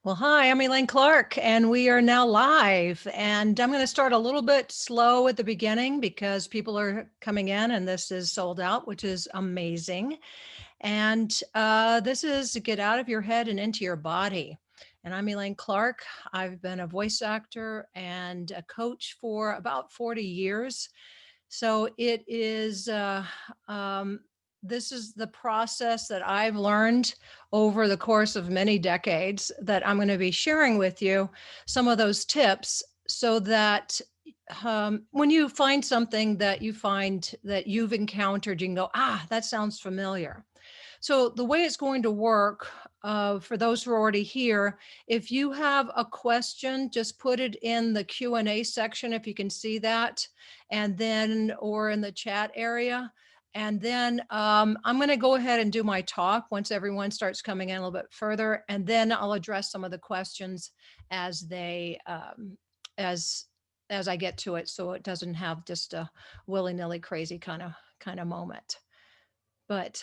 Well, hi, I'm Elaine Clark, and we are now live. And I'm going to start a little bit slow at the beginning because people are coming in and this is sold out, which is amazing. And this is Get Out of Your Head and Into Your Body. And I'm Elaine Clark. I've been a voice actor and a coach for about 40 years. So it is, this is the process that I've learned over the course of many decades that I'm going to be sharing with you some of those tips so that when you find something that you find that you've encountered, you can go, that sounds familiar. So the way it's going to work, for those who are already here, if you have a question, just put it in the Q&A section if you can see that, and then, or in the chat area. And then I'm going to go ahead and do my talk once everyone starts coming in a little bit further, and then I'll address some of the questions as they, as as I get to it, so it doesn't have just a willy-nilly crazy kind of moment. But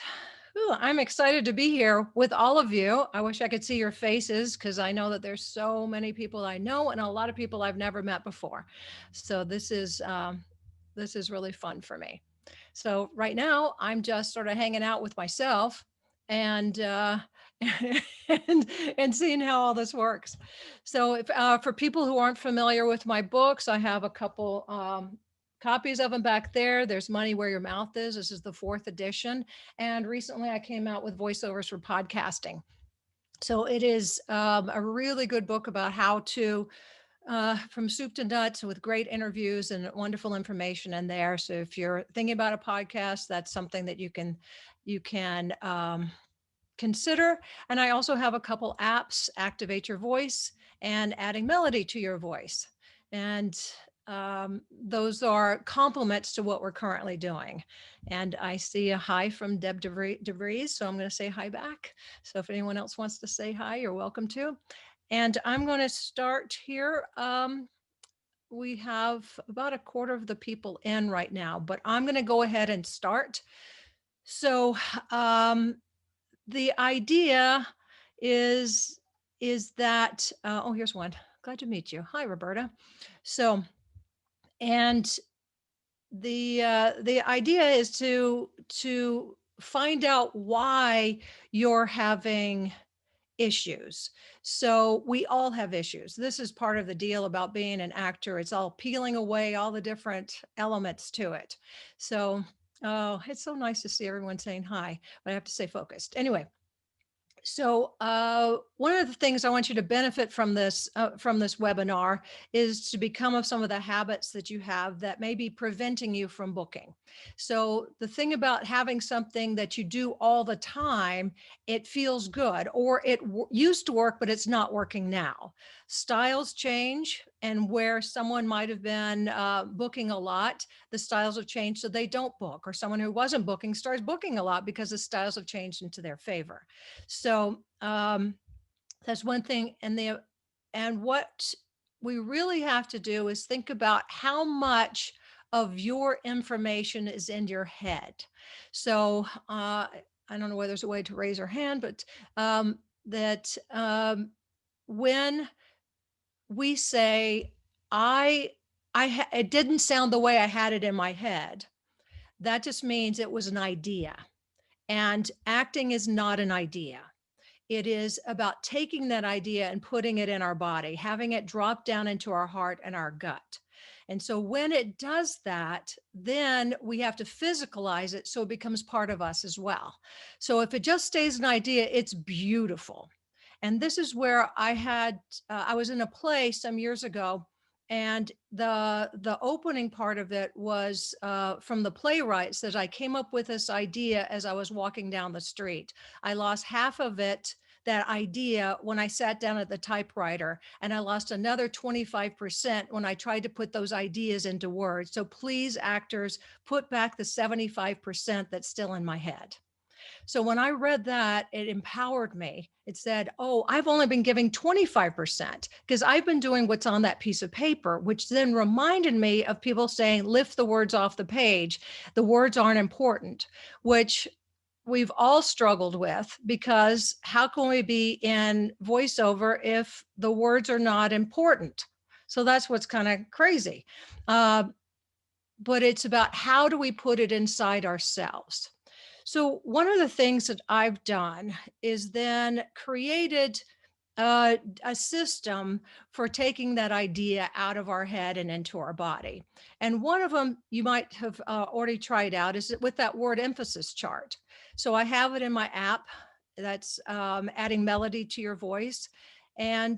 ooh, I'm excited to be here with all of you. I wish I could see your faces because I know that there's so many people I know and a lot of people I've never met before. So this is really fun for me. So right now I'm just sort of hanging out with myself and and seeing how all this works. So if for people who aren't familiar with my books, I have a couple copies of them back there. There's Money Where Your Mouth Is. This is the 4th edition. And recently I came out with voiceovers for podcasting. So it is a really good book about how to, from soup to nuts, with great interviews and wonderful information in there. So if you're thinking about a podcast, that's something that you can consider. And I also have a couple apps, Activate Your Voice and Adding Melody to Your Voice. And those are complements to what we're currently doing. And I see a hi from Deb DeVries, so I'm going to say hi back. So if anyone else wants to say hi, you're welcome to. And I'm going to start here. We have about a quarter of the people in right now, but I'm going to go ahead and start. So the idea is that oh, here's one. Glad to meet you. Hi, Roberta. So, and the idea is to find out why you're having issues. So we all have issues. This is part of the deal about being an actor. It's all peeling away all the different elements to it. So, oh, it's so nice to see everyone saying hi, but I have to stay focused. Anyway, so one of the things I want you to benefit from this webinar is to become of some of the habits that you have that may be preventing you from booking. So the thing about having something that you do all the time, it feels good, or it used to work, but it's not working now. Styles change, and where someone might have been booking a lot, the styles have changed, so they don't book, or someone who wasn't booking starts booking a lot because the styles have changed into their favor. So that's one thing. And what we really have to do is think about how much of your information is in your head. So I don't know whether there's a way to raise your hand, but that when we say, it didn't sound the way I had it in my head, that just means it was an idea. And acting is not an idea. It is about taking that idea and putting it in our body, having it drop down into our heart and our gut. And so when it does that, then we have to physicalize it so it becomes part of us as well. So if it just stays an idea, it's beautiful. And this is where I was in a play some years ago, and the opening part of it was from the playwright says, I came up with this idea as I was walking down the street. I lost half of it, that idea, when I sat down at the typewriter, and I lost another 25% when I tried to put those ideas into words. So please, actors, put back the 75% that's still in my head. So when I read that, it empowered me. It said, oh, I've only been giving 25% because I've been doing what's on that piece of paper, which then reminded me of people saying, lift the words off the page. The words aren't important, which we've all struggled with, because how can we be in voiceover if the words are not important? So that's what's kind of crazy. Uh, but it's about how do we put it inside ourselves. So one of the things that I've done is then created a system for taking that idea out of our head and into our body. And one of them you might have already tried out is with that word emphasis chart. So I have it in my app that's adding melody to your voice. And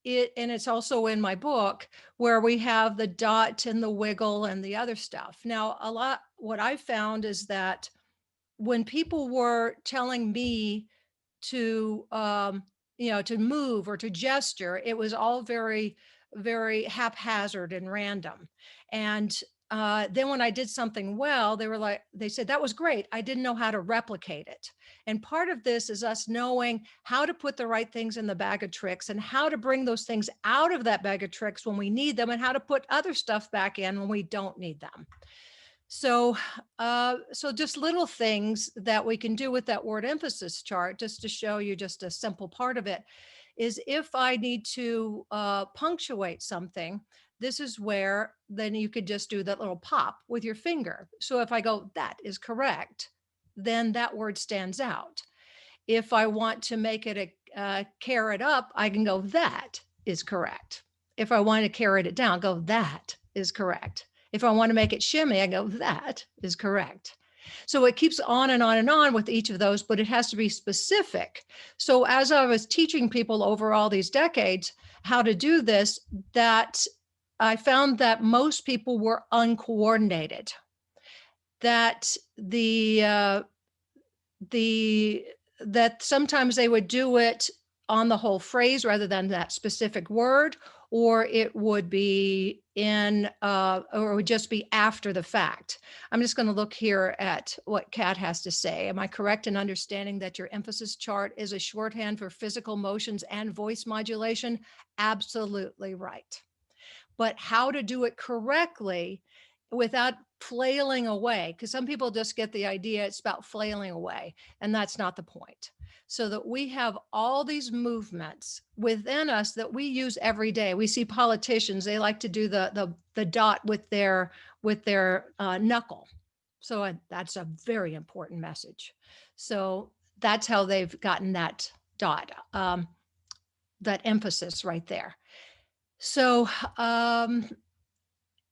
it's also in my book, where we have the dot and the wiggle and the other stuff. Now, a lot what I found is that when people were telling me to to move or to gesture, it was all very, very haphazard and random. And then when I did something well, they said that was great, I didn't know how to replicate it. And part of this is us knowing how to put the right things in the bag of tricks, and how to bring those things out of that bag of tricks when we need them, and how to put other stuff back in when we don't need them. So, so just little things that we can do with that word emphasis chart, just to show you just a simple part of it, is if I need to punctuate something, this is where then you could just do that little pop with your finger. So if I go, that is correct, then that word stands out. If I want to make it a carrot up, I can go, that is correct. If I want to carrot it down, go, that is correct. If I want to make it shimmy, I go, that is correct. So it keeps on and on and on with each of those, but it has to be specific. So as I was teaching people over all these decades how to do this, that I found that most people were uncoordinated, that the that sometimes they would do it on the whole phrase rather than that specific word, or it would be or it would just be after the fact. I'm just going to look here at what Kat has to say. Am I correct in understanding that your emphasis chart is a shorthand for physical motions and voice modulation? Absolutely right. But how to do it correctly without flailing away, because some people just get the idea it's about flailing away, and that's not the point. So that we have all these movements within us that we use every day. We see politicians, they like to do the dot with their knuckle. So that's a very important message. So that's how they've gotten that dot, that emphasis right there. So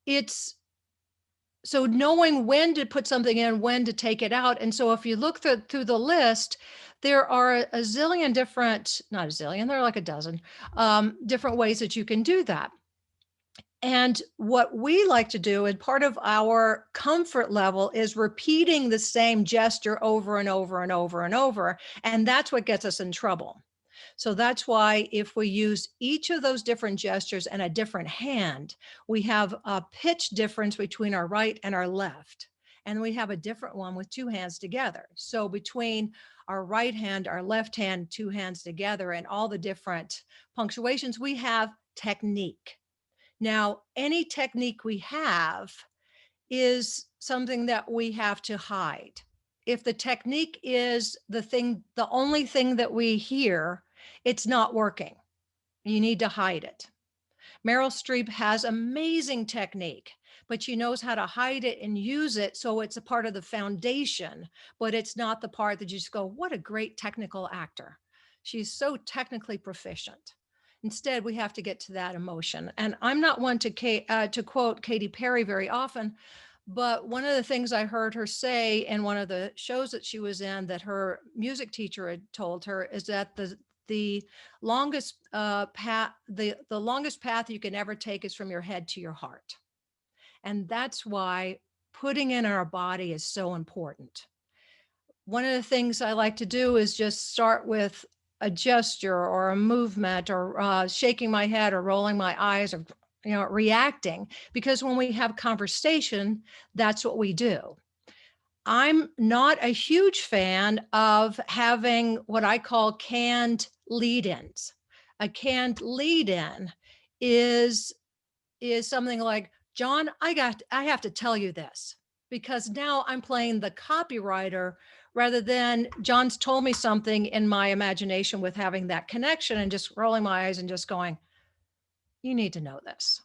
it's so knowing when to put something in, when to take it out. And so if you look through the list, there are a zillion different, not a zillion, there are like a dozen different ways that you can do that. And what we like to do, and part of our comfort level, is repeating the same gesture over and over and over and over. And that's what gets us in trouble. So that's why if we use each of those different gestures and a different hand, we have a pitch difference between our right and our left. And we have a different one with two hands together. So between our right hand, our left hand, two hands together, and all the different punctuations, we have technique. Now, any technique we have is something that we have to hide. If the technique is the only thing that we hear, it's not working. You need to hide it. Meryl Streep has amazing technique, but she knows how to hide it and use it so it's a part of the foundation, but it's not the part that you just go, what a great technical actor. She's so technically proficient. Instead, we have to get to that emotion. And I'm not one to quote Katy Perry very often, but one of the things I heard her say in one of the shows that she was in, that her music teacher had told her, is that the longest path the longest path you can ever take is from your head to your heart. And that's why putting in our body is so important. One of the things I like to do is just start with a gesture or a movement, or shaking my head or rolling my eyes, or reacting, because when we have conversation, that's what we do. I'm not a huge fan of having what I call canned lead-ins. A canned lead-in is something like, John, I have to tell you this, because now I'm playing the copywriter rather than John's told me something in my imagination with having that connection and just rolling my eyes and just going, you need to know this.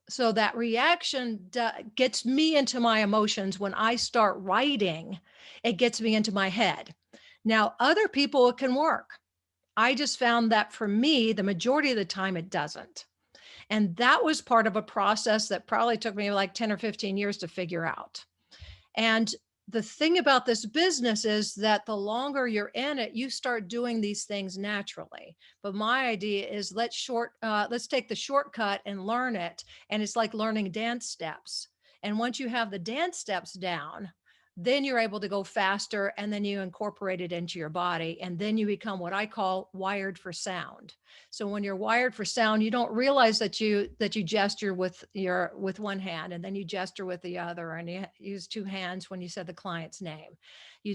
So that reaction gets me into my emotions. When I start writing, it gets me into my head. Now, other people, it can work. I just found that for me, the majority of the time, it doesn't. And that was part of a process that probably took me like 10 or 15 years to figure out. And the thing about this business is that the longer you're in it, you start doing these things naturally. But my idea is let's take the shortcut and learn it. And it's like learning dance steps. And once you have the dance steps down, then you're able to go faster, and then you incorporate it into your body. And then you become what I call wired for sound. So when you're wired for sound, you don't realize that you gesture with one hand, and then you gesture with the other, and you use two hands when you said the client's name.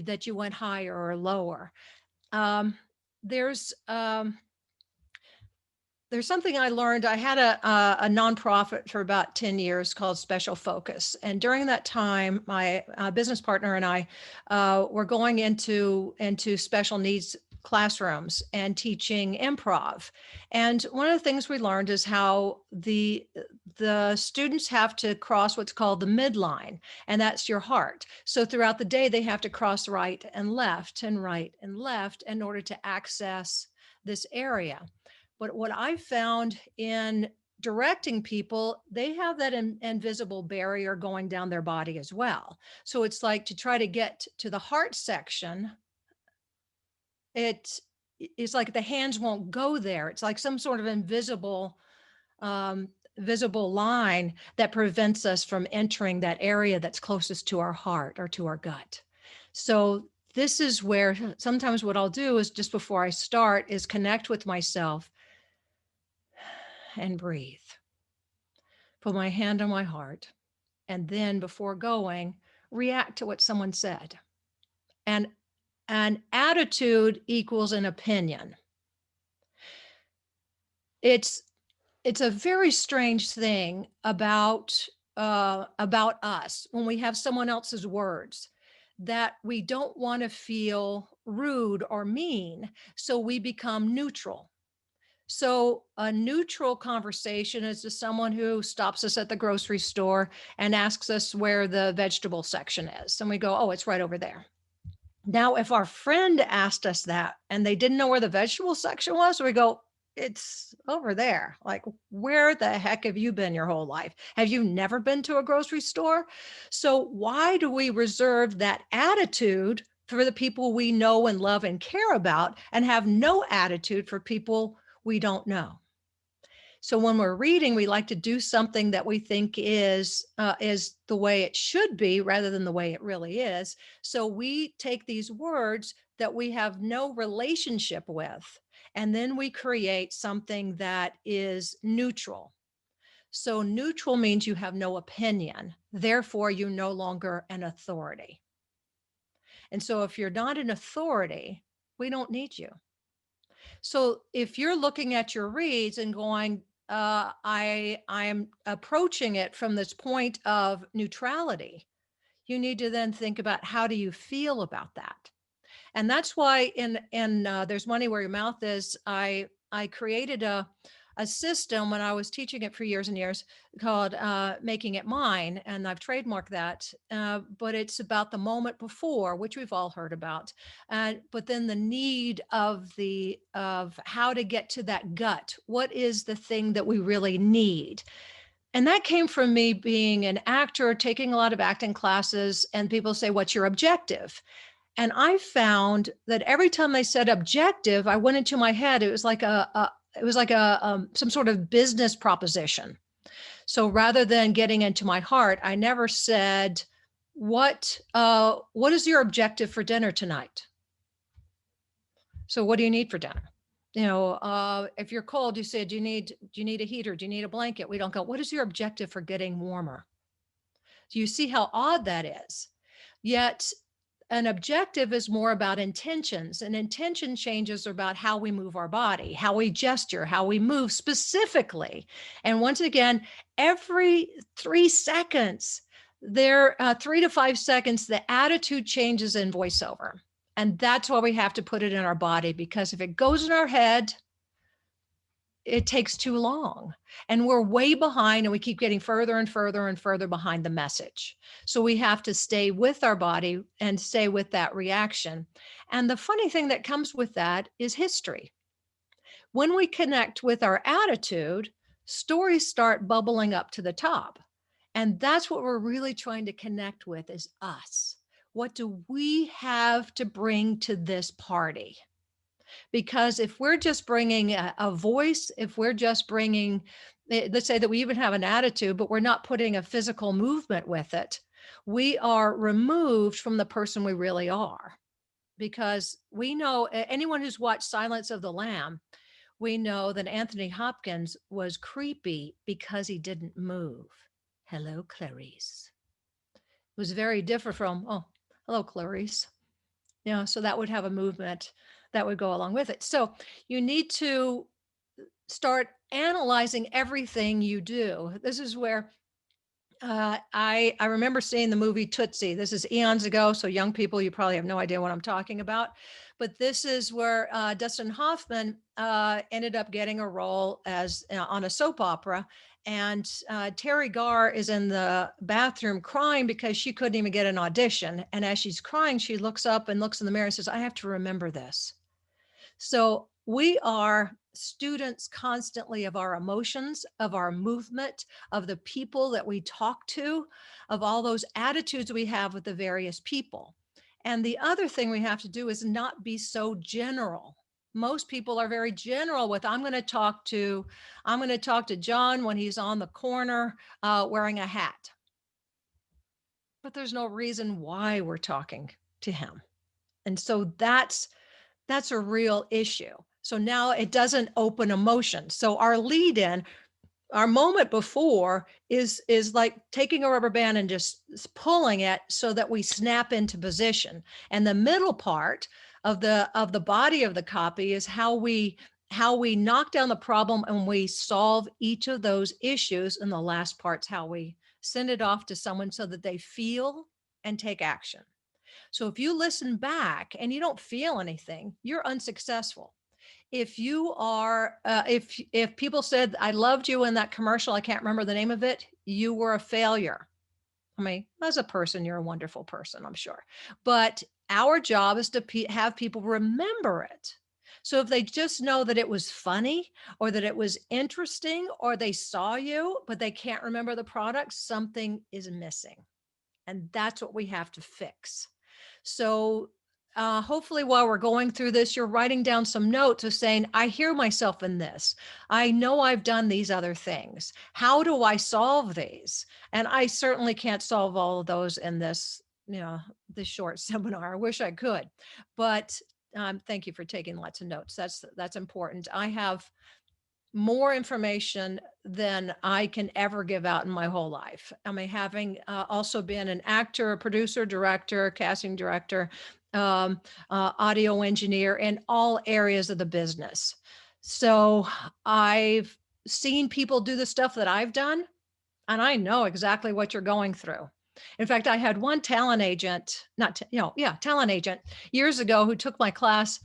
That you went higher or lower. Um, there's um, there's something I learned. I had a nonprofit for about 10 years called Special Focus. And during that time, my business partner and I were going into special needs classrooms and teaching improv. And one of the things we learned is how the students have to cross what's called the midline, and that's your heart. So throughout the day, they have to cross right and left and right and left in order to access this area. But what I found in directing people, they have that invisible barrier going down their body as well. So it's like to try to get to the heart section, it it's like the hands won't go there. It's like some sort of um, visible line that prevents us from entering that area that's closest to our heart or to our gut. So this is where sometimes what I'll do is just before I start is connect with myself and breathe. Put my hand on my heart. And then before going, react to what someone said. And an attitude equals an opinion. It's it's a very strange thing about us when we have someone else's words, that we don't want to feel rude or mean, so we become neutral. So a neutral conversation is to someone who stops us at the grocery store and asks us where the vegetable section is. And we go, oh, it's right over there. Now, if our friend asked us that and they didn't know where the vegetable section was, we go, it's over there. Like, where the heck have you been your whole life? Have you never been to a grocery store? So why do we reserve that attitude for the people we know and love and care about, and have no attitude for people we don't know? So when we're reading, we like to do something that we think is the way it should be rather than the way it really is. So we take these words that we have no relationship with, and then we create something that is neutral. So neutral means you have no opinion. Therefore, you're no longer an authority. And so if you're not an authority, we don't need you. So if you're looking at your reads and going, I'm approaching it from this point of neutrality, you need to then think about, how do you feel about that? And that's why in There's Money Where Your Mouth Is, I created a system when I was teaching it for years and years called Making It Mine, and I've trademarked that. But it's about the moment before, which we've all heard about, but then the need of how to get to that gut. What is the thing that we really need? And that came from me being an actor, taking a lot of acting classes, and people say, what's your objective? And I found that every time they said objective, I went into my head. It was like a some sort of business proposition. So rather than getting into my heart, I never said, what is your objective for dinner tonight? So what do you need for dinner? If you're cold, you say, do you need a heater? Do you need a blanket? We don't go, what is your objective for getting warmer? Do you see how odd that is? Yet an objective is more about intentions, and intention changes are about how we move our body, how we gesture, how we move specifically. And once again, every 3 seconds, There, 3 to 5 seconds, the attitude changes in voiceover. And that's why we have to put it in our body, because if it goes in our head, it takes too long and we're way behind and we keep getting further and further and further behind the message. So we have to stay with our body and stay with that reaction. And the funny thing that comes with that is history. When we connect with our attitude, stories start bubbling up to the top. And that's what we're really trying to connect with, is us. What do we have to bring to this party? Because if we're just bringing a voice, if we're just bringing, let's say that we even have an attitude, but we're not putting a physical movement with it, we are removed from the person we really are. Because we know, anyone who's watched Silence of the Lamb, we know that Anthony Hopkins was creepy because he didn't move. Hello, Clarice. It was very different from, oh, hello, Clarice. So that would have a movement that would go along with it. So you need to start analyzing everything you do. This is where I remember seeing the movie Tootsie. This is eons ago, so young people, you probably have no idea what I'm talking about. But this is where Dustin Hoffman ended up getting a role as on a soap opera, and Terry Garr is in the bathroom crying because she couldn't even get an audition. And as she's crying, she looks up and looks in the mirror and says, "I have to remember this." So we are students constantly of our emotions, of our movement, of the people that we talk to, of all those attitudes we have with the various people. And the other thing we have to do is not be so general. Most people are very general with, I'm going to talk to John when he's on the corner wearing a hat. But there's no reason why we're talking to him. And so that's a real issue. So now it doesn't open emotion. So our lead in, our moment before is like taking a rubber band and just pulling it so that we snap into position. And the middle part of the body of the copy is how we knock down the problem and we solve each of those issues. And the last part's how we send it off to someone so that they feel and take action. So if you listen back and you don't feel anything, you're unsuccessful. If you are, if people said, "I loved you" in that commercial, I can't remember the name of it, you were a failure. I mean, as a person, you're a wonderful person, I'm sure. But our job is to have people remember it. So if they just know that it was funny or that it was interesting or they saw you, but they can't remember the product, something is missing. And that's what we have to fix. So hopefully while we're going through this, you're writing down some notes of saying, I hear myself in this. I know I've done these other things. How do I solve these? And I certainly can't solve all of those in this, this short seminar. I wish I could, but thank you for taking lots of notes. That's important. I have more information than I can ever give out in my whole life. I mean, having also been an actor, a producer, director, casting director, audio engineer in all areas of the business. So I've seen people do the stuff that I've done, and I know exactly what you're going through. In fact, I had one talent agent, talent agent years ago who took my class,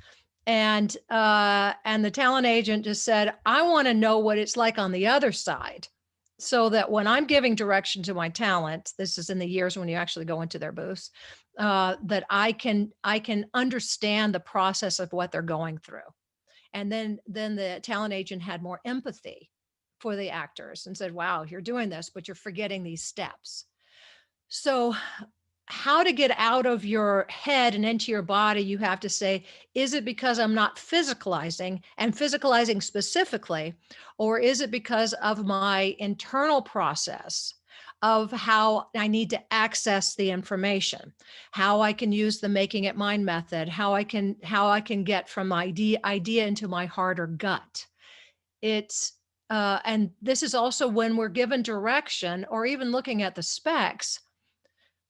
and the talent agent just said, I want to know what it's like on the other side, so that when I'm giving direction to my talent, this is in the years when you actually go into their booths, that I can understand the process of what they're going through. And then the talent agent had more empathy for the actors and said, wow, you're doing this, but you're forgetting these steps. So how to get out of your head and into your body, you have to say, is it because I'm not physicalizing and physicalizing specifically, or is it because of my internal process of how I need to access the information, how I can use the making it mine method, how I can get from idea into my heart or gut. It's and this is also when we're given direction or even looking at the specs,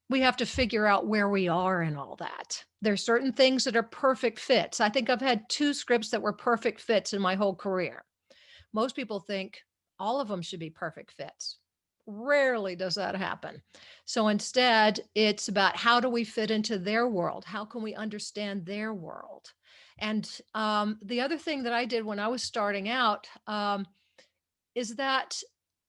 we have to figure out where we are in all that. There's certain things that are perfect fits. I think I've had 2 scripts that were perfect fits in my whole career. Most people think all of them should be perfect fits. Rarely does that happen. So instead, it's about how do we fit into their world? How can we understand their world? And the other thing that I did when I was starting out, is that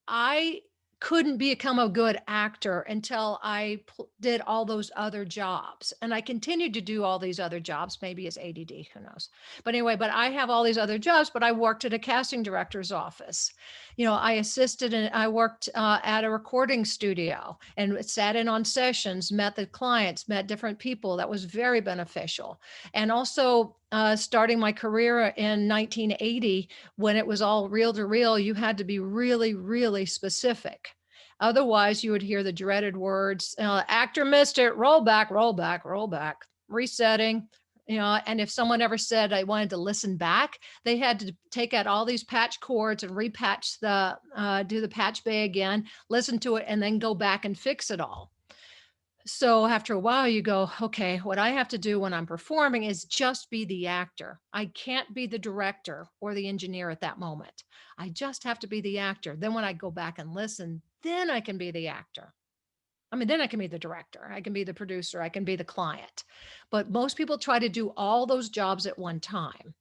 I couldn't become a good actor until I did all those other jobs. And I continued to do all these other jobs, maybe as ADD, who knows. But anyway, but I have all these other jobs, but I worked at a casting director's office. I assisted and I worked at a recording studio and sat in on sessions, met the clients, met different people. That was very beneficial. And also, starting my career in 1980, when it was all reel to reel, you had to be really, really specific. Otherwise, you would hear the dreaded words, actor missed it, roll back, roll back, roll back, resetting. And if someone ever said I wanted to listen back, they had to take out all these patch cords and repatch do the patch bay again, listen to it, and then go back and fix it all. So after a while, you go, okay, what I have to do when I'm performing is just be the actor. I can't be the director or the engineer at that moment. I just have to be the actor. Then when I go back and listen, then I can be the actor. I mean, then I can be the director. I can be the producer. I can be the client. But most people try to do all those jobs at one time.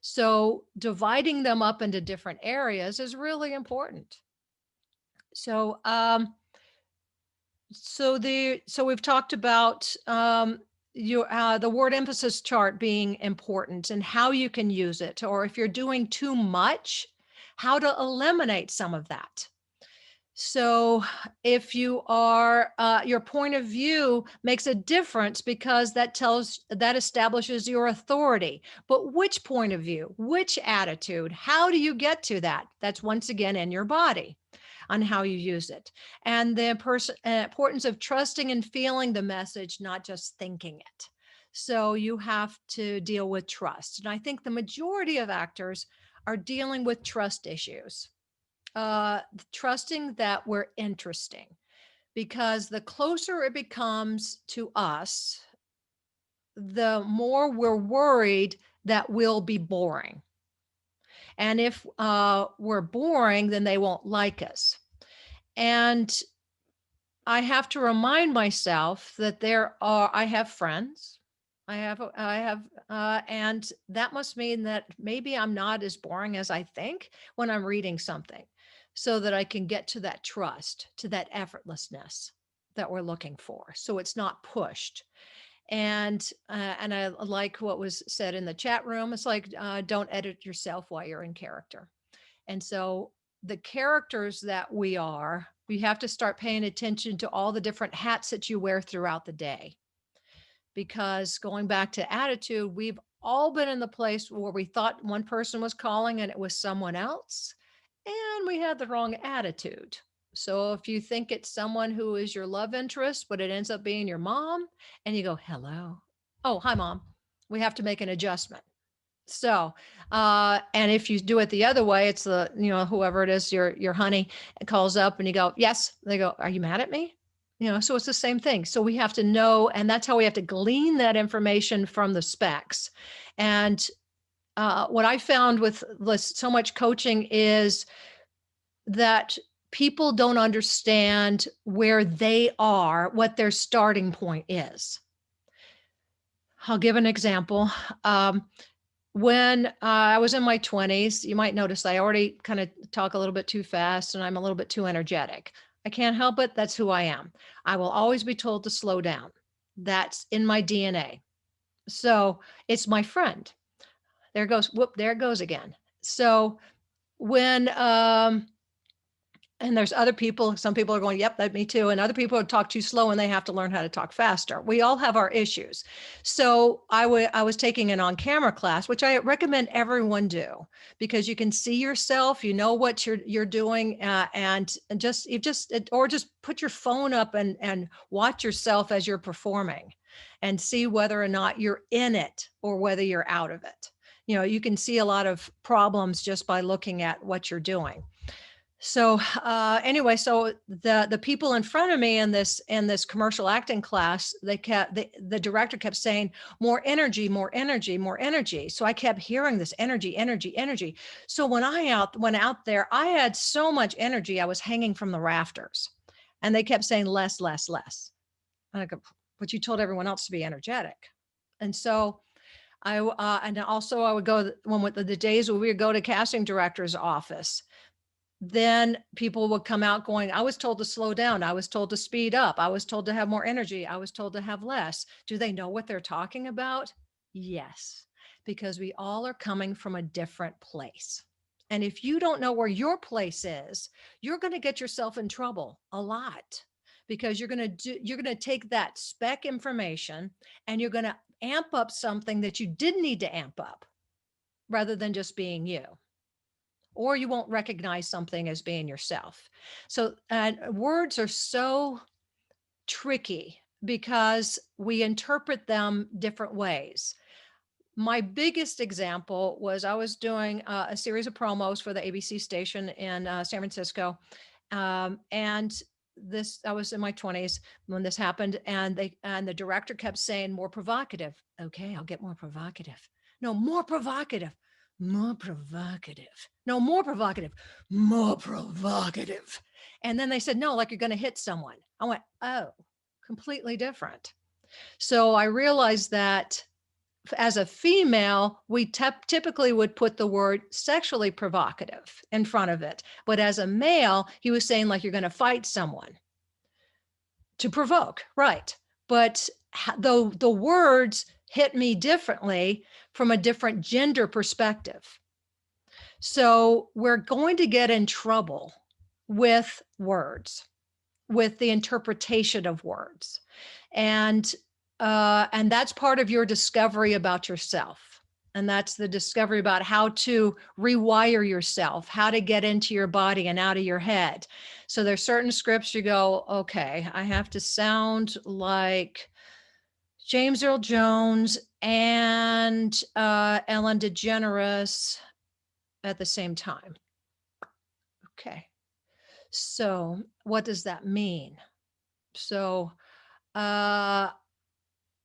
So dividing them up into different areas is really important. So, so we've talked about the word emphasis chart being important and how you can use it, or if you're doing too much, how to eliminate some of that. So if you are, your point of view makes a difference because that establishes your authority. But which point of view, which attitude, how do you get to that? That's once again in your body on how you use it. And the importance of trusting and feeling the message, not just thinking it. So you have to deal with trust. And I think the majority of actors are dealing with trust issues, trusting that we're interesting, because the closer it becomes to us, the more we're worried that we'll be boring. And if we're boring, then they won't like us. And I have to remind myself that I have friends. And that must mean that maybe I'm not as boring as I think when I'm reading something, so that I can get to that trust, to that effortlessness that we're looking for. So it's not pushed. And I like what was said in the chat room. It's like, don't edit yourself while you're in character. And so the characters that we have to start paying attention to all the different hats that you wear throughout the day. Because going back to attitude, we've all been in the place where we thought one person was calling and it was someone else, and we had the wrong attitude. So if you think it's someone who is your love interest, but it ends up being your mom, and you go, hello. Oh, hi, mom. We have to make an adjustment. So, and if you do it the other way, it's whoever it is, your honey calls up and you go, yes. They go, are you mad at me? So it's the same thing. So we have to know, and that's how we have to glean that information from the specs. And what I found with so much coaching is that people don't understand where they are, what their starting point is. I'll give an example. When I was in my 20s, you might notice I already kind of talk a little bit too fast and I'm a little bit too energetic. I can't help it. That's who I am. I will always be told to slow down. That's in my DNA. So it's my friend. There it goes. Whoop, there it goes again. So when and there's other people, some people are going, yep, that me too. And other people talk too slow and they have to learn how to talk faster. We all have our issues. So I was taking an on-camera class, which I recommend everyone do, because you can see yourself, you know what you're doing, and just put your phone up and watch yourself as you're performing and see whether or not you're in it or whether you're out of it. You can see a lot of problems just by looking at what you're doing. So anyway, so the people in front of me in this commercial acting class, the director kept saying more energy, more energy, more energy. So I kept hearing this energy, energy, energy. So when went out there, I had so much energy, I was hanging from the rafters, and they kept saying less, less, less. And I go, but you told everyone else to be energetic. And so and also I would go when with the days when we would go to casting director's office, then people would come out going, I was told to slow down. I was told to speed up. I was told to have more energy. I was told to have less. Do they know what they're talking about? Yes, because we all are coming from a different place. And if you don't know where your place is, you're going to get yourself in trouble a lot, because you're going to take that spec information and you're going to amp up something that you didn't need to amp up, rather than just being you, or you won't recognize something as being yourself. So, words are so tricky because we interpret them different ways. My biggest example was I was doing a series of promos for the ABC station in San Francisco. And this, I was in my 20s when this happened, and the director kept saying more provocative. Okay, I'll get more provocative. No, more provocative. More provocative. No, more provocative. More provocative. And then they said, no, like you're going to hit someone. I went, oh, completely different. So I realized that as a female, we typically would put the word sexually provocative in front of it. But as a male, he was saying like you're going to fight someone to provoke, right? But though the words hit me differently from a different gender perspective. So we're going to get in trouble with words, with the interpretation of words. And that's part of your discovery about yourself. And that's the discovery about how to rewire yourself, how to get into your body and out of your head. So there's certain scripts you go, okay, I have to sound like James Earl Jones and Ellen DeGeneres at the same time. Okay. So what does that mean? So uh,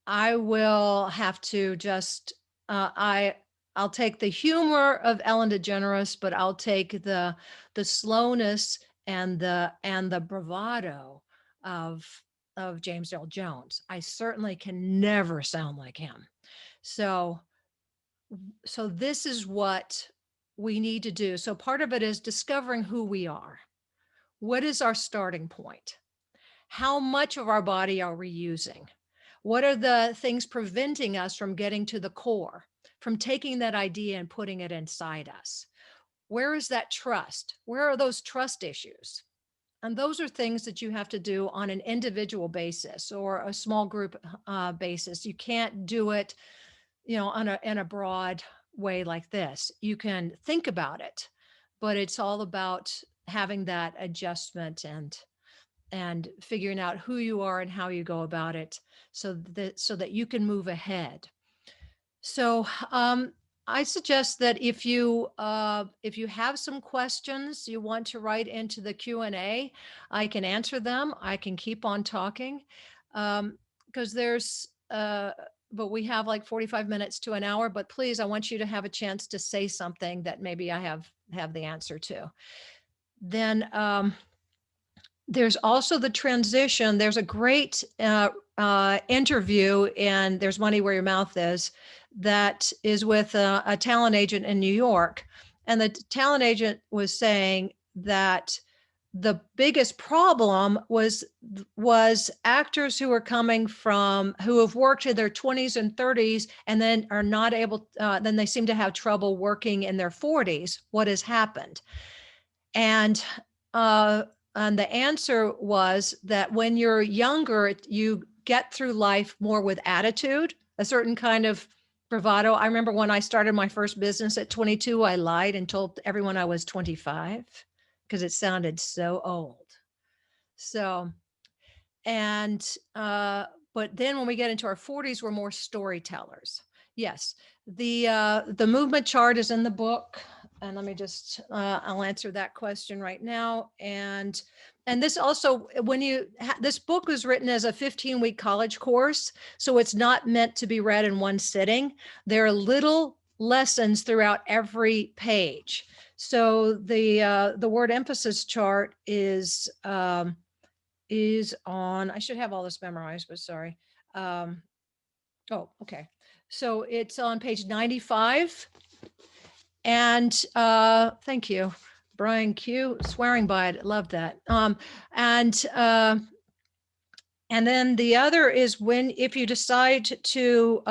I will have to just I'll take the humor of Ellen DeGeneres, but I'll take the slowness and the bravado of James Earl Jones. I certainly can never sound like him. So this is what we need to do. So part of it is discovering who we are. What is our starting point? How much of our body are we using? What are the things preventing us from getting to the core, from taking that idea and putting it inside us? Where is that trust? Where are those trust issues? And those are things that you have to do on an individual basis or a small group basis. You can't do it, in a broad way like this. You can think about it, but it's all about having that adjustment and figuring out who you are and how you go about it, so that you can move ahead. So I suggest that if you have some questions you want to write into the Q&A, I can answer them. I can keep on talking, because there's but we have like 45 minutes to an hour. But please, I want you to have a chance to say something that maybe I have the answer to. Then there's also the transition. There's a great interview in There's Money Where Your Mouth Is, that is with a talent agent in New York. And the talent agent was saying that the biggest problem was actors who have worked in their 20s and 30s and then are not able, then they seem to have trouble working in their 40s. What has happened? And the answer was that when you're younger, you get through life more with attitude, a certain kind of bravado. I remember when I started my first business at 22, I lied and told everyone I was 25 because it sounded so old. So, and, but then when we get into our 40s, we're more storytellers. Yes. The movement chart is in the book. and let me just, I'll answer that question right now. And this also, when this book was written as a 15-week college course, so it's not meant to be read in one sitting. There are little lessons throughout every page. So the word emphasis chart is on, I should have all this memorized, but sorry. Oh, okay. So it's on page 95. And thank you, Brian Q. Swearing by it. Love that. And then the other is if you decide to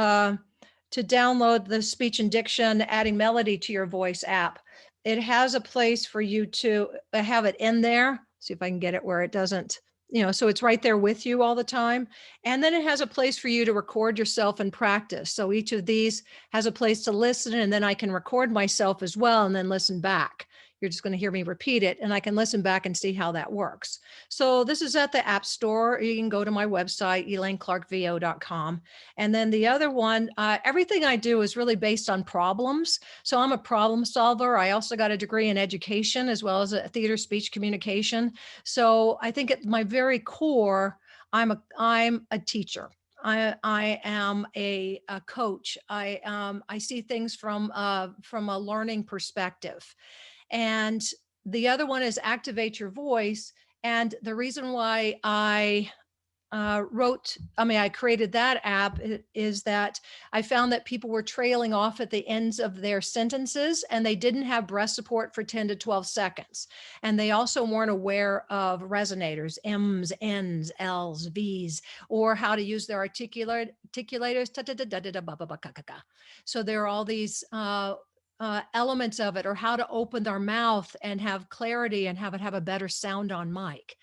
download the speech and diction adding melody to your voice app, it has a place for you to have it in there. See if I can get it where it doesn't, so it's right there with you all the time. And then it has a place for you to record yourself and practice. So each of these has a place to listen, and then I can record myself as well and then listen back. You're just going to hear me repeat it, and I can listen back and see how that works. So this is at the App Store. You can go to my website, elaineclarkvo.com. And then the other one, everything I do is really based on problems. So I'm a problem solver. I also got a degree in education as well as a theater speech communication. So I think at my very core, I'm a teacher. I am a coach. I see things from a learning perspective. And the other one is activate your voice. And the reason why I created that app is that I found that people were trailing off at the ends of their sentences, and they didn't have breath support for 10 to 12 seconds. And they also weren't aware of resonators, M's, N's, L's, V's, or how to use their articulators. So there are all these elements of it, or how to open their mouth and have clarity and have it have a better sound on mic.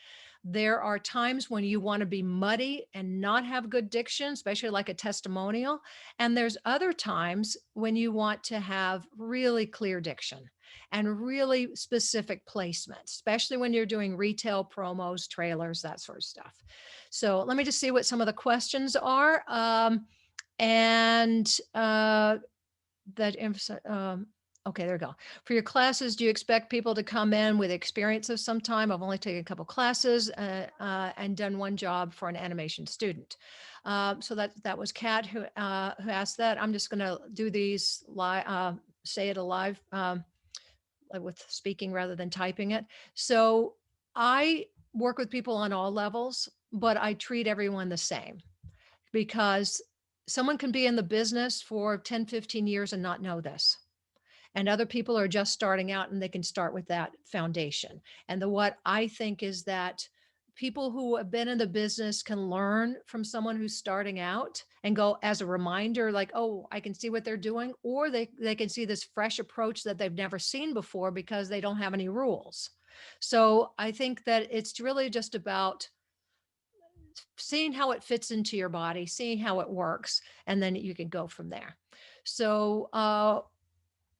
There are times when you want to be muddy and not have good diction, especially like a testimonial. And there's other times when you want to have really clear diction and really specific placement, especially when you're doing retail promos, trailers, that sort of stuff. So let me just see what some of the questions are. And that okay, there we go. For your classes, do you expect people to come in with experience of some time? I've only taken a couple classes and done one job for an animation student. So that was Kat who asked that. I'm just going to do these live, say it alive with speaking rather than typing it. So I work with people on all levels, but I treat everyone the same, because someone can be in the business for 10, 15 years and not know this. And other people are just starting out, and they can start with that foundation. And what I think is that people who have been in the business can learn from someone who's starting out and go as a reminder, like, oh, I can see what they're doing, or they can see this fresh approach that they've never seen before because they don't have any rules. So I think that it's really just about seeing how it fits into your body, seeing how it works, and then you can go from there.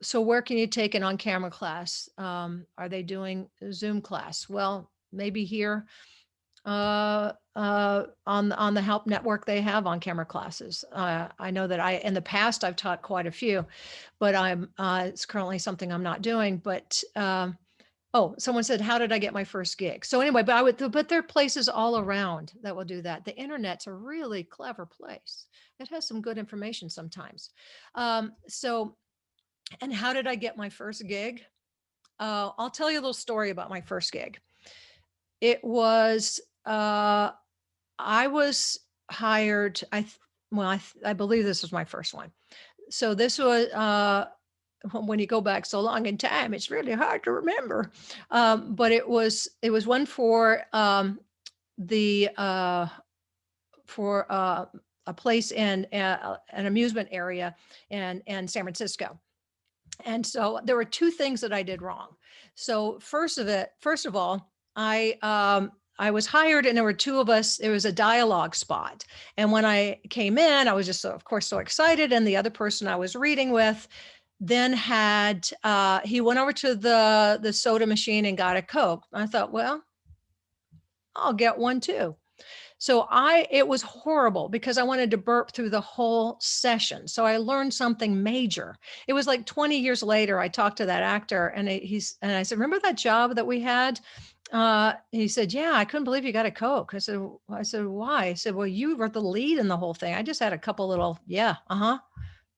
So where can you take an on-camera class? Are they doing a Zoom class? Well, maybe here on the Help Network, they have on-camera classes. I know that in the past, I've taught quite a few, but it's currently something I'm not doing. But oh, someone said, how did I get my first gig? So anyway, but there are places all around that will do that. The internet's a really clever place. It has some good information sometimes. And how did I get my first gig? I'll tell you a little story about my first gig. It was, I was hired, I believe this was my first one. So this was, when you go back so long in time, it's really hard to remember. But it was one for a place in an amusement area in San Francisco. And so there were two things that I did wrong. So first of all, I was hired, and there were two of us. It was a dialogue spot. And when I came in, I was just, of course, so excited. And the other person I was reading with then he went over to the soda machine and got a Coke. I thought, well, I'll get one too. So it was horrible because I wanted to burp through the whole session. So I learned something major. It was like 20 years later, I talked to that actor and and I said, remember that job that we had? He said, yeah, I couldn't believe you got a Coke. I said, why? He said, well, you were the lead in the whole thing. I just had a couple little, yeah, uh-huh.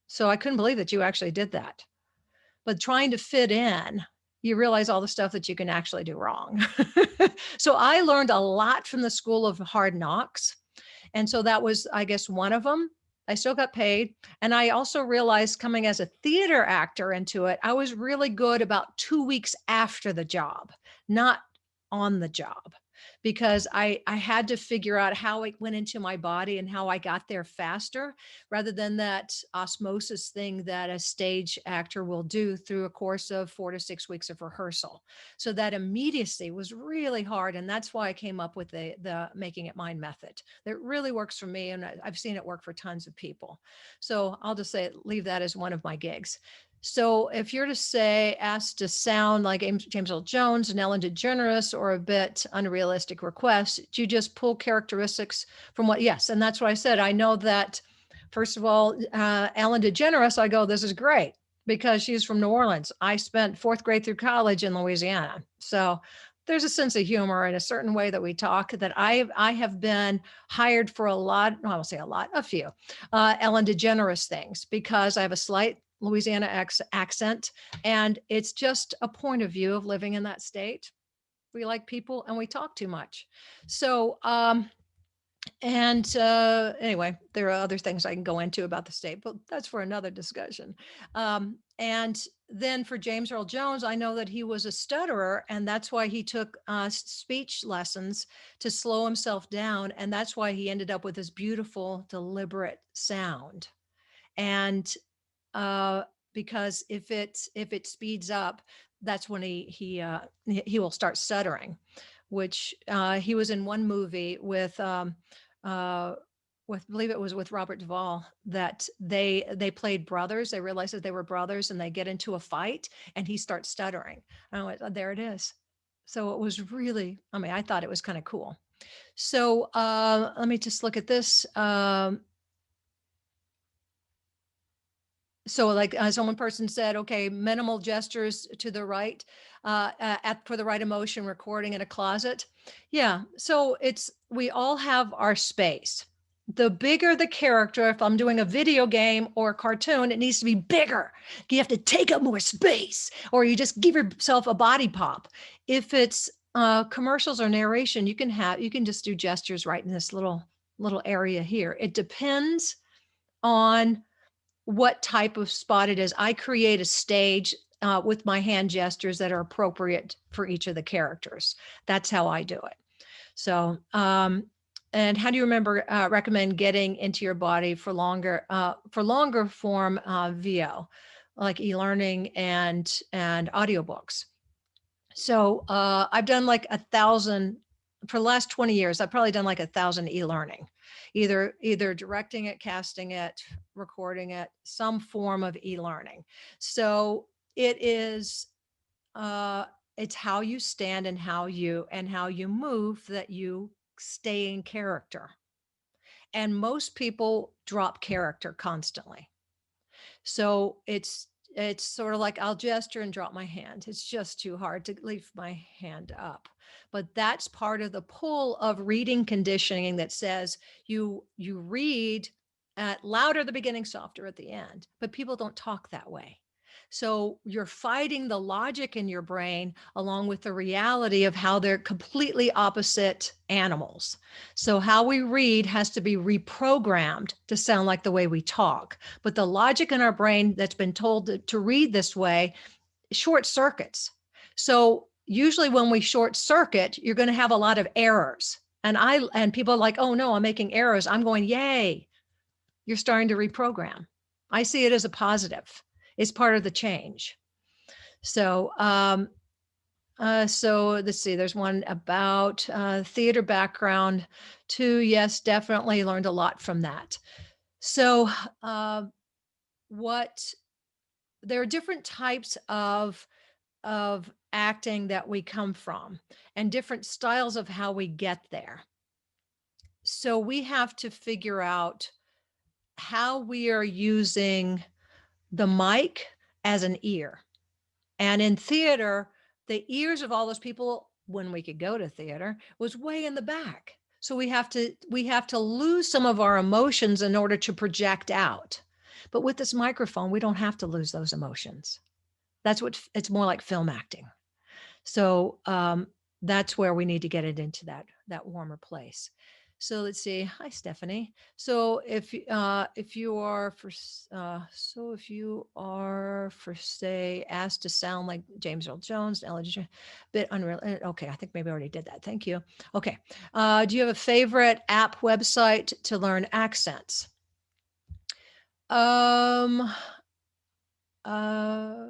So I couldn't believe that you actually did that. But trying to fit in, you realize all the stuff that you can actually do wrong. So I learned a lot from the school of hard knocks. And so that was, I guess, one of them. I still got paid. And I also realized coming as a theater actor into it, I was really good about 2 weeks after the job, not on the job, because I had to figure out how it went into my body and how I got there faster rather than that osmosis thing that a stage actor will do through a course of 4 to 6 weeks of rehearsal. So that immediacy was really hard. And that's why I came up with the making it mine method. That really works for me. And I've seen it work for tons of people. So I'll just say, leave that as one of my gigs. So if you're to say, asked to sound like James Earl Jones and Ellen DeGeneres or a bit unrealistic request, do you just pull characteristics from what? Yes. And that's what I said. I know that, first of all, Ellen DeGeneres, I go, this is great because she's from New Orleans. I spent fourth grade through college in Louisiana. So there's a sense of humor and a certain way that we talk that I have been hired for a lot, I won't say a lot, a few Ellen DeGeneres things because I have a slight Louisiana accent, and it's just a point of view of living in that state. We like people and we talk too much. So, and anyway, there are other things I can go into about the state, but that's for another discussion. And then for James Earl Jones, I know that he was a stutterer, and that's why he took speech lessons to slow himself down. And that's why he ended up with this beautiful, deliberate sound. And uh, because if it speeds up, that's when he will start stuttering, which he was in one movie uh, with believe it was with Robert Duvall that they played brothers. They realized that they were brothers, and they get into a fight, and he starts stuttering. And I went, oh, there it is. So it was really, I mean, I thought it was kind of cool. So let me just look at this. So like one person said, okay, minimal gestures to the right, for the right emotion, recording in a closet. Yeah. So we all have our space. The bigger the character, if I'm doing a video game or a cartoon, it needs to be bigger. You have to take up more space, or you just give yourself a body pop. If it's commercials or narration, you can just do gestures right in this little area here. It depends on what type of spot it is. I create a stage with my hand gestures that are appropriate for each of the characters. That's how I do it. So, and how do you recommend getting into your body for longer form VO, like e-learning and audiobooks? So I've done like 1,000 for the last 20 years. I've probably done like 1,000 e-learning, either directing it, casting it, recording it, some form of e-learning. So it is it's how you stand and how you move that you stay in character. And most people drop character constantly. So it's sort of like I'll gesture and drop my hand. It's just too hard to leave my hand up. But that's part of the pull of reading conditioning that says you read at louder at the beginning, softer at the end. But people don't talk that way. So you're fighting the logic in your brain along with the reality of how they're completely opposite animals. So how we read has to be reprogrammed to sound like the way we talk. But the logic in our brain that's been told to read this way short circuits. So usually when we short circuit, you're going to have a lot of errors. And people are like, oh no, I'm making errors. I'm going, yay, you're starting to reprogram. I see it as a positive. It's part of the change. So so let's see, there's one about theater background too. Yes, definitely learned a lot from that. So what there are different types of acting that we come from and different styles of how we get there. So we have to figure out how we are using the mic as an ear. And in theater, the ears of all those people, when we could go to theater, was way in the back. So we have to lose some of our emotions in order to project out. But with this microphone, we don't have to lose those emotions. That's what it's more like film acting. So that's where we need to get it into that warmer place. So let's see. Hi, Stephanie. So if you are for if you are for say asked to sound like James Earl Jones, Ella, bit unreal. Okay, I think maybe I already did that. Thank you. Okay. Do you have a favorite app website to learn accents? Um. Uh.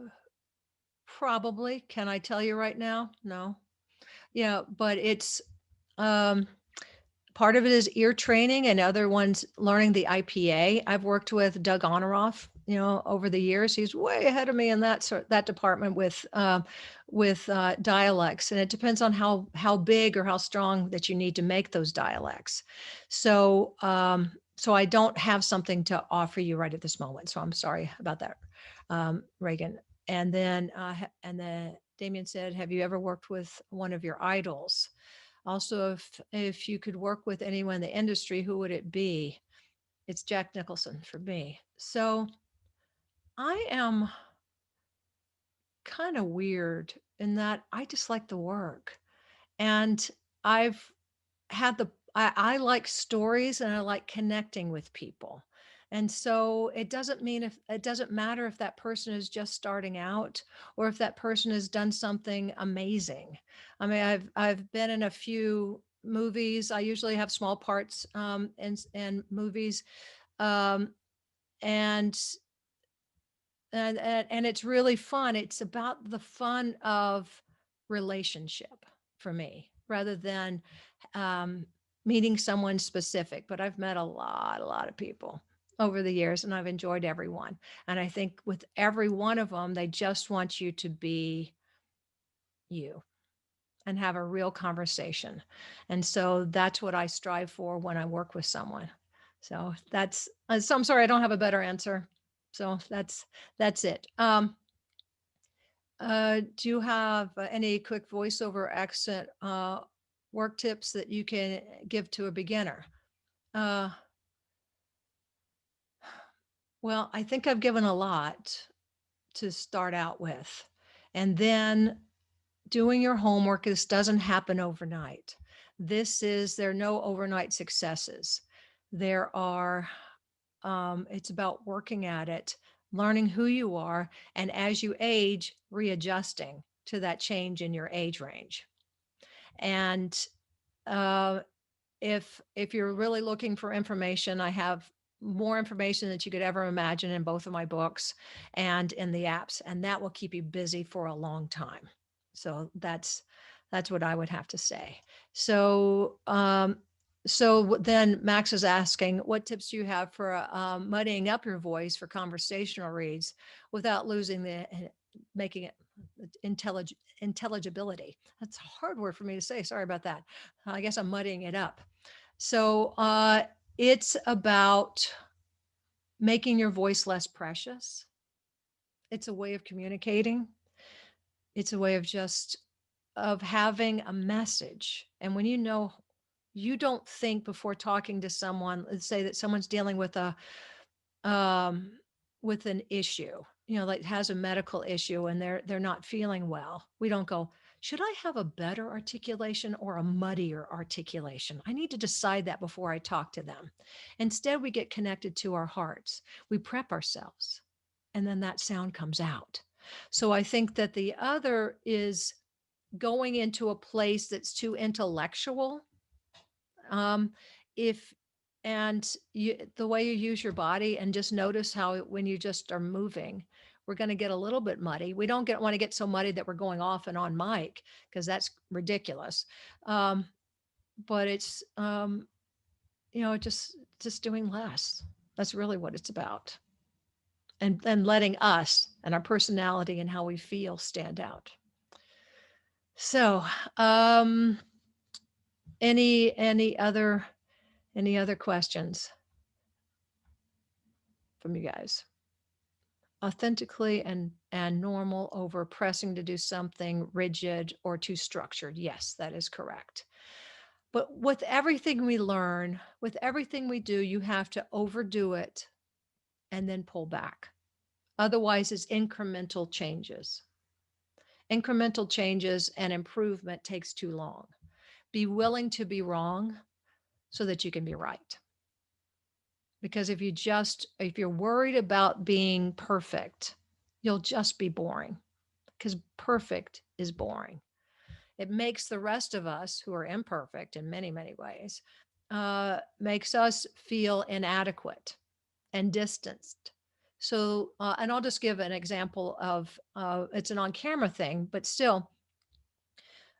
Probably. Can I tell you right now? No. Yeah, but it's um, part of it is ear training and other ones learning the IPA. I've worked with Doug Honoroff, over the years. He's way ahead of me in that department with dialects, and it depends on how big or how strong that you need to make those dialects. So I don't have something to offer you right at this moment. So I'm sorry about that, Reagan. And then Damien said, "Have you ever worked with one of your idols?" Also, if you could work with anyone in the industry, who would it be? It's Jack Nicholson for me. So I am kind of weird in that I just like the work. And I've I like stories and I like connecting with people. And so it doesn't matter if that person is just starting out or if that person has done something amazing. I mean, I've been in a few movies. I usually have small parts in movies, um, and and it's really fun. It's about the fun of relationship for me rather than um, meeting someone specific. But I've met a lot of people over the years, and I've enjoyed everyone. And I think with every one of them, they just want you to be you and have a real conversation. And so that's what I strive for when I work with someone. So I'm sorry I don't have a better answer. So that's it. Do you have any quick voiceover accent work tips that you can give to a beginner? Uh, well, I think I've given a lot to start out with. And then doing your homework. This doesn't happen overnight. There are no overnight successes. There are, it's about working at it, learning who you are, and as you age, readjusting to that change in your age range. And uh, if you're really looking for information, I have more information that you could ever imagine in both of my books and in the apps, and that will keep you busy for a long time. So that's what I would have to say. So then Max is asking, what tips do you have for muddying up your voice for conversational reads without losing making it intelligibility? That's a hard word for me to say. Sorry about that. I guess I'm muddying it up. So it's about making your voice less precious. It's a way of communicating. It's a way of just of having a message. And when you don't think before talking to someone, let's say that someone's dealing um, with an issue, like has a medical issue and they're not feeling well. We don't go, should I have a better articulation or a muddier articulation? I need to decide that before I talk to them. Instead, we get connected to our hearts. We prep ourselves, and then that sound comes out. So I think that the other is going into a place that's too intellectual. Um, if and the way you use your body, and just notice how when you just are moving, we're going to get a little bit muddy. We don't want to get so muddy that we're going off and on mic, because that's ridiculous. Um, but it's just doing less. That's really what it's about, and letting us and our personality and how we feel stand out. So, any other Any other questions from you guys? Authentically and normal over pressing to do something rigid or too structured. Yes, that is correct. But with everything we learn, with everything we do, you have to overdo it and then pull back. Otherwise, it's incremental changes. Incremental changes and improvement takes too long. Be willing to be wrong so that you can be right. Because if you're worried about being perfect, you'll just be boring, because perfect is boring. It makes the rest of us who are imperfect in many, many ways, makes us feel inadequate and distanced. So, and I'll just give an example of it's an on camera thing, but still,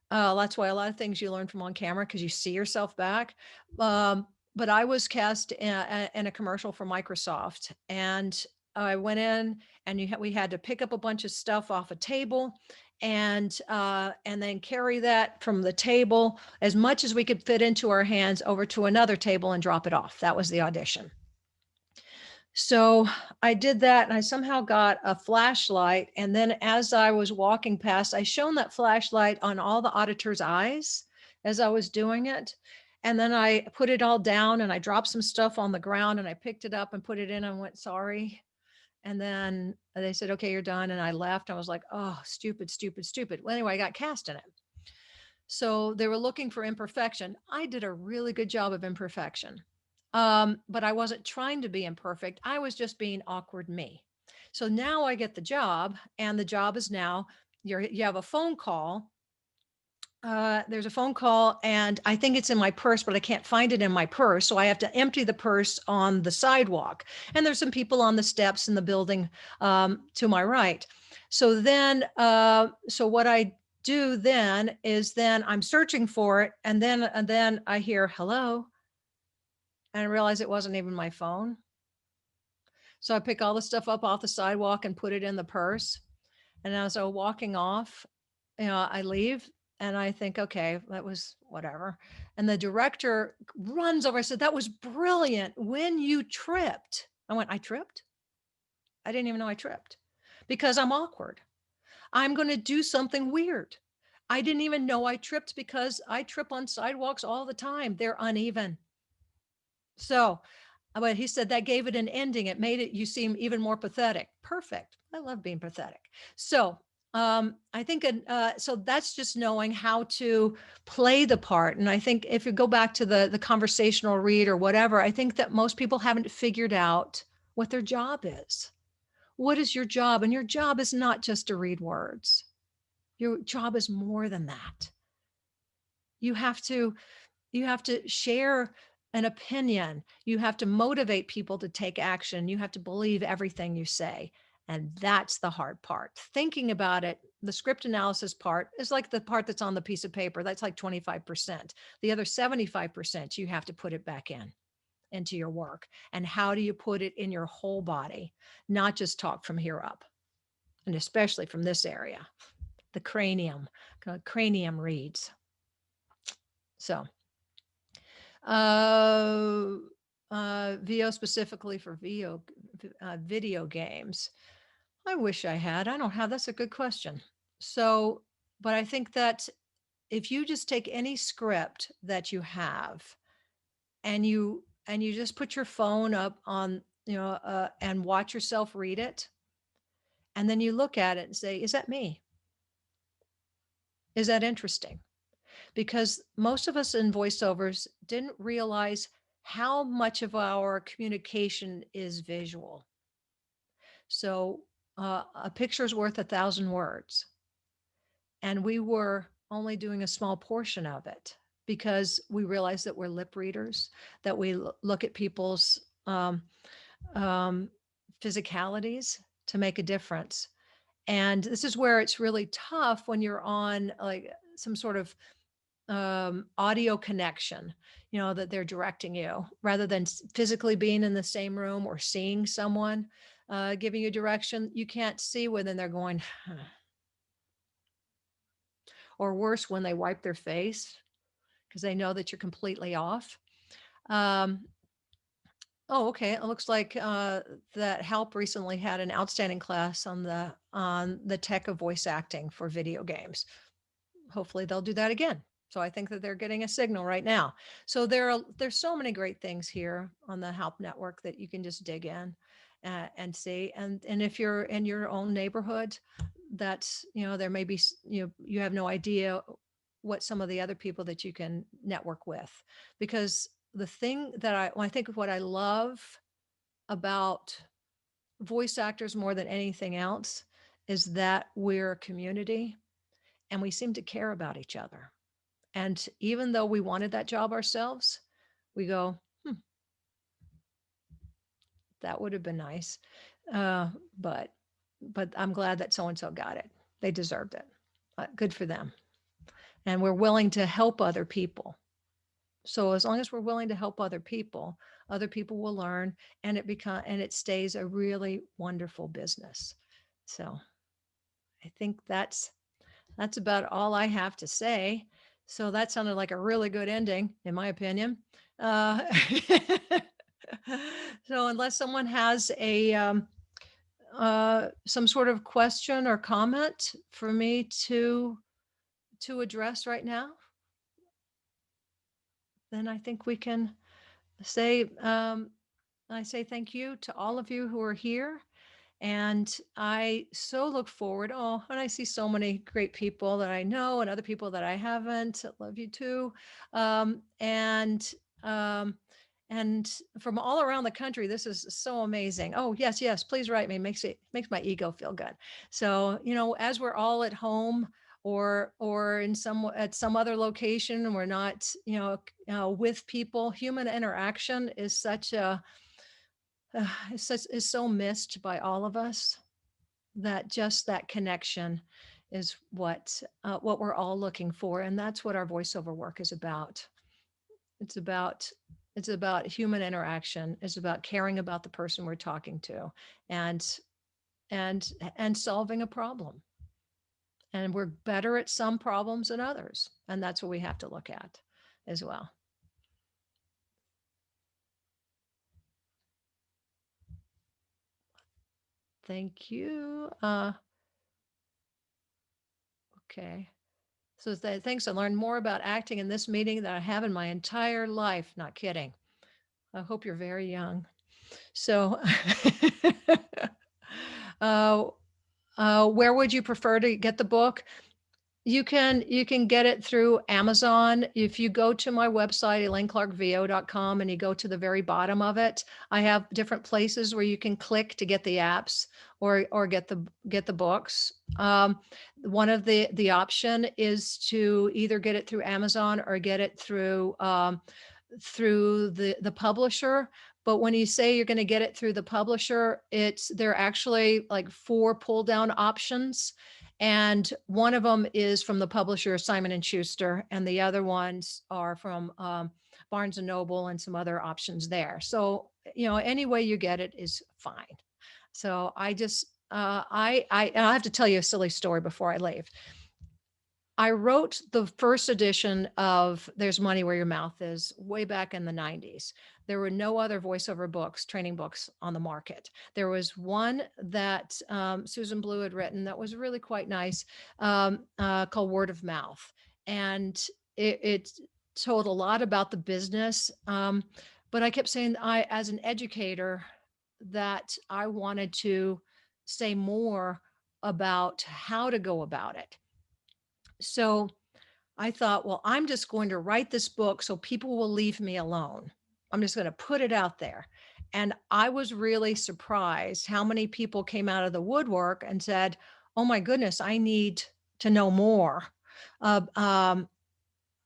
that's why a lot of things you learn from on camera because you see yourself back. But I was cast in a commercial for Microsoft, and I went in, and we had to pick up a bunch of stuff off a table, and then carry that from the table as much as we could fit into our hands over to another table and drop it off. That was the audition. So I did that, and I somehow got a flashlight. And then as I was walking past, I shone that flashlight on all the auditors' eyes as I was doing it. And then I put it all down, and I dropped some stuff on the ground, and I picked it up and put it in and went, sorry. And then they said, okay, you're done. And I left. I was like, oh, stupid, stupid, stupid. Well, anyway, I got cast in it. So they were looking for imperfection. I did a really good job of imperfection. But I wasn't trying to be imperfect. I was just being awkward me. So now I get the job, and the job is now you have a phone call. There's a phone call, and I think it's in my purse, but I can't find it in my purse. So I have to empty the purse on the sidewalk. And there's some people on the steps in the building to my right. So what I do then is then I'm searching for it, and then I hear hello, and I realize it wasn't even my phone. So I pick all the stuff up off the sidewalk and put it in the purse. And as I was walking off, I leave, and I think, okay, that was whatever. And the director runs over. I said, that was brilliant. When you tripped, I went, I tripped? I didn't even know I tripped because I'm awkward. I'm going to do something weird. I didn't even know I tripped because I trip on sidewalks all the time. They're uneven. So, but he said that gave it an ending. It made it, you seem even more pathetic. Perfect. I love being pathetic. So, I think, so that's just knowing how to play the part. And I think if you go back to the conversational read or whatever, I think that most people haven't figured out what their job is. What is your job? And your job is not just to read words. Your job is more than that. You have to you have to share an opinion. You have to motivate people to take action. You have to believe everything you say. And that's the hard part. Thinking about it, the script analysis part is like the part that's on the piece of paper. That's like 25%. The other 75%, you have to put it back into your work. And how do you put it in your whole body, not just talk from here up, and especially from this area, the cranium reads. So Uh, VO specifically for video games. I wish I had. I don't have. That's a good question. So, but I think that if you just take any script that you have, and you just put your phone up on, and watch yourself read it, and then you look at it and say, is that me? Is that interesting? Because most of us in voiceovers didn't realize how much of our communication is visual. So a picture is worth 1,000 words. And we were only doing a small portion of it because we realized that we're lip readers, that we look at people's um, physicalities to make a difference. And this is where it's really tough when you're on like some sort of audio connection, that they're directing you rather than physically being in the same room or seeing someone giving you direction. You can't see when they're going, or worse, when they wipe their face because they know that you're completely off. Um, oh, okay. It looks like that Help recently had an outstanding class on the tech of voice acting for video games. Hopefully they'll do that again. So I think that they're getting a signal right now. So there's so many great things here on the Help Network that you can just dig in and see. And if you're in your own neighborhood, that's, there may be, you have no idea what some of the other people that you can network with, because the thing that I think what I love about voice actors more than anything else is that we're a community and we seem to care about each other. And even though we wanted that job ourselves, we go, that would have been nice. Uh, but but I'm glad that so and so got it. They deserved it. Good for them. And we're willing to help other people. So as long as we're willing to help other people will learn, and it stays a really wonderful business. So I think that's about all I have to say. So that sounded like a really good ending, in my opinion. Uh, so unless someone has some sort of question or comment for me to address right now, then I think we can say I say thank you to all of you who are here. And I so look forward. Oh, and I see so many great people that I know and other people that I haven't. I love you too. Um, and um, and from all around the country, this is so amazing. Oh, yes, yes, please write me. Makes my ego feel good. So, as we're all at home or in at some other location, and we're not, with people, human interaction is such a is so missed by all of us, that just that connection is what we're all looking for, and that's what our voiceover work is about. It's about it's about human interaction. It's about caring about the person we're talking to, and and solving a problem. And we're better at some problems than others, and that's what we have to look at as well. Thank you. Okay. So thanks. I learned more about acting in this meeting than I have in my entire life. Not kidding. I hope you're very young. So, uh, where would you prefer to get the book? You can get it through Amazon. If you go to my website, elaineclarkvo.com, and you go to the very bottom of it, I have different places where you can click to get the apps or get the books. One of the option is to either get it through Amazon or get it through the publisher. But when you say you're going to get it through the publisher, there are actually like four pull down options, and one of them is from the publisher Simon and Schuster, and the other ones are from Barnes and Noble and some other options there. So any way you get it is fine. So I just I have to tell you a silly story before I leave. I wrote the first edition of There's Money Where Your Mouth Is way back in the 90s. There were no other voiceover books, training books on the market. There was one that Susan Blue had written that was really quite nice, called Word of Mouth. And it told a lot about the business. But I kept saying, as an educator, that I wanted to say more about how to go about it. So I thought, well, I'm just going to write this book so people will leave me alone. I'm just going to put it out there. And I was really surprised how many people came out of the woodwork and said, oh my goodness, I need to know more. Uh, um,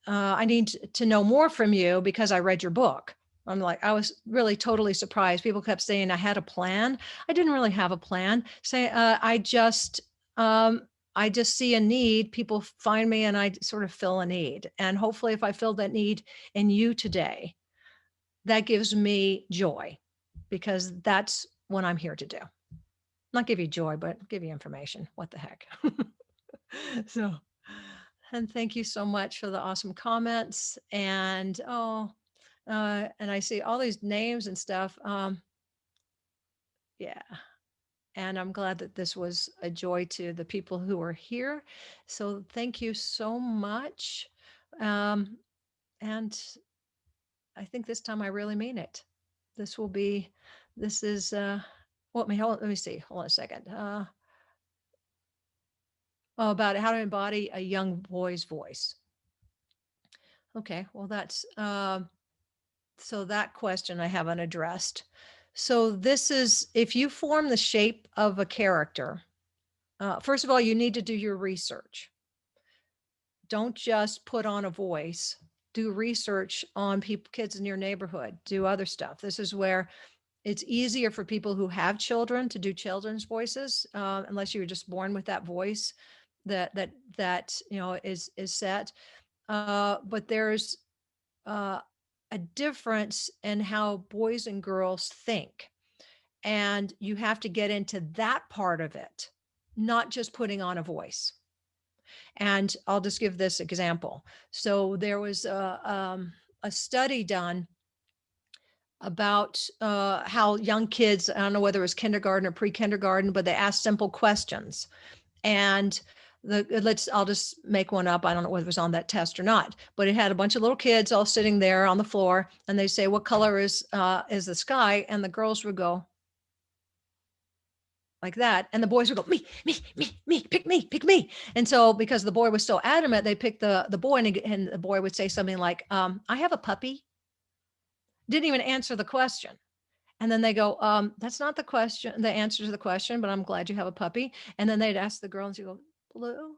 I need to know more from you because I read your book. I was really totally surprised. People kept saying I had a plan. I didn't really have a plan. Um, I just see a need. People find me and I sort of fill a need. And hopefully if I fill that need in you today, that gives me joy, because that's what I'm here to do. Not give you joy, but give you information. What the heck? So, and thank you so much for the awesome comments. And And I see all these names and stuff. Yeah. And I'm glad that this was a joy to the people who are here. So thank you so much. Um, and I think this time I really mean it. This will be, this is, well, let me see. Hold on a second. About how to embody a young boy's voice. Okay. Well, that's, so that question I haven't addressed. So this is, if you form the shape of a character, first of all, you need to do your research. Don't just put on a voice. Do research on people, kids in your neighborhood. Do other stuff. This is where it's easier for people who have children to do children's voices, unless you were just born with that voice that is set. But there's uh, a difference in how boys and girls think, and you have to get into that part of it, not just putting on a voice. And I'll just give this example. So there was a study done about how young kids, I don't know whether it was kindergarten or pre-kindergarten, but they asked simple questions. And I'll just make one up. I don't know whether it was on that test or not, but it had a bunch of little kids all sitting there on the floor, and they say, "What color is the sky?" And the girls would go like that, and the boys would go, me, pick me. And so, because the boy was so adamant, they picked the boy, and the boy would say something like, "I have a puppy." Didn't even answer the question. And then they go, "That's not the question, the answer to the question, but I'm glad you have a puppy." And then they'd ask the girl, and she go, "Blue."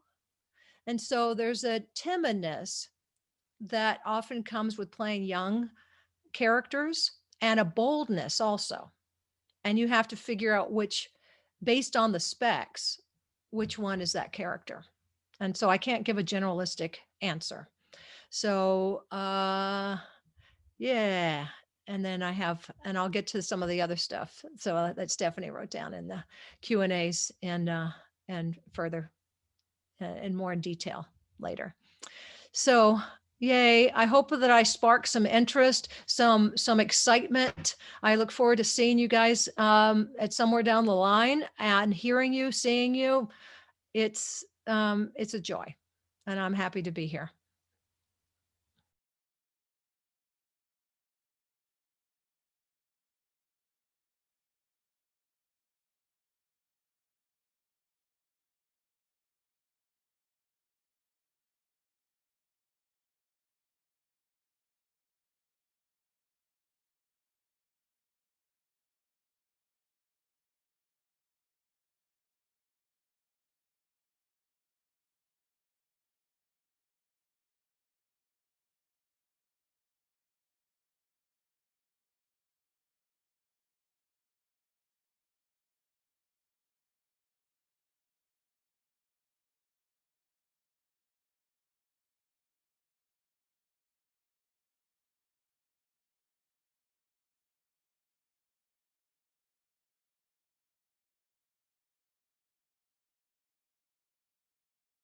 And so there's a timidness that often comes with playing young characters, and a boldness also. And you have to figure out which, based on the specs, which one is that character. And so I can't give a generalistic answer. So, yeah. And then and I'll get to some of the other stuff. So that Stephanie wrote down in the Q and A's, and further and more in detail later. So, yay. I hope that I spark some interest, some excitement. I look forward to seeing you guys at somewhere down the line, and hearing you, seeing you. It's a joy, and I'm happy to be here.